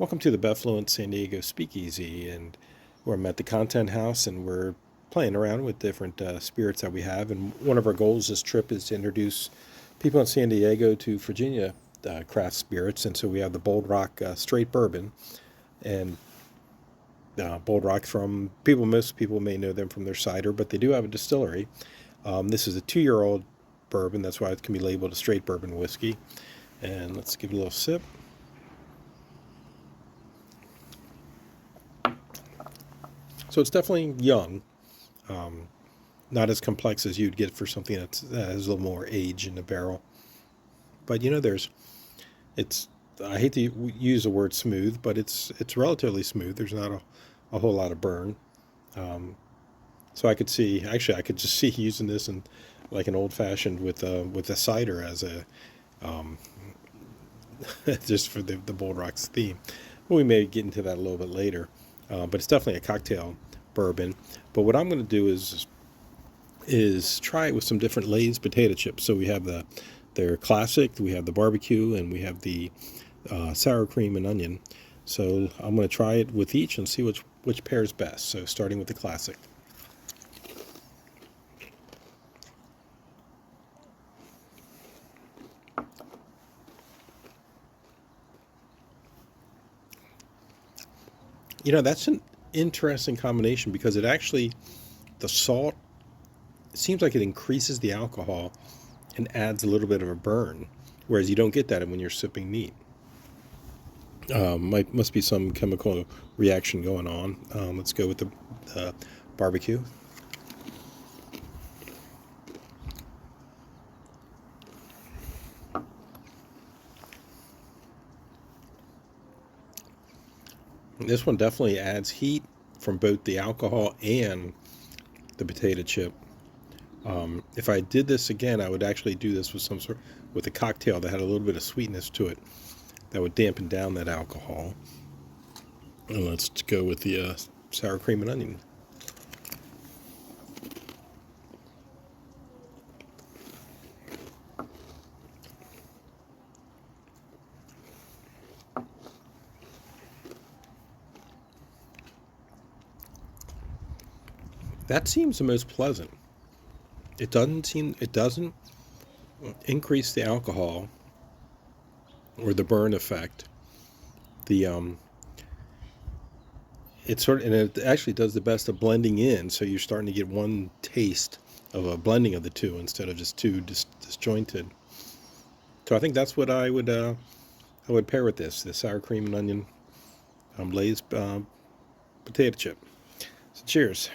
Welcome to the BevFluence San Diego Speakeasy, and I'm at the Content House, and we're playing around with different spirits that we have. And one of our goals this trip is to introduce people in San Diego to Virginia craft spirits. And so we have the Bold Rock Straight Bourbon, and Bold Rock most people may know them from their cider, but they do have a distillery. This is a 2-year-old bourbon. That's why it can be labeled a straight bourbon whiskey. And let's give it a little sip. So it's definitely young, not as complex as you'd get for something that has a little more age in the barrel. But I hate to use the word smooth, but it's relatively smooth. There's not a whole lot of burn. So I could just see using this in like an old fashioned with a cider as a just for the Bold Rocks theme. We may get into that a little bit later. But it's definitely a cocktail bourbon. But what I'm going to do is try it with some different Lay's potato chips. So we have their classic, we have the barbecue, and we have the sour cream and onion. So I'm going to try it with each and see which pairs best. So starting with the classic. That's an interesting combination because the salt, it seems like it increases the alcohol and adds a little bit of a burn, whereas you don't get that when you're sipping neat. Must be some chemical reaction going on. Let's go with the barbecue. This one definitely adds heat from both the alcohol and the potato chip. If I did this again, I would actually do this with a cocktail that had a little bit of sweetness to it that would dampen down that alcohol. And let's go with the sour cream and onion. That seems the most pleasant. It doesn't increase the alcohol or the burn effect. And it actually does the best of blending in, so you're starting to get one taste of a blending of the two instead of just two disjointed. So I think that's what I would pair with this, the sour cream and onion Lay's potato chip. So cheers.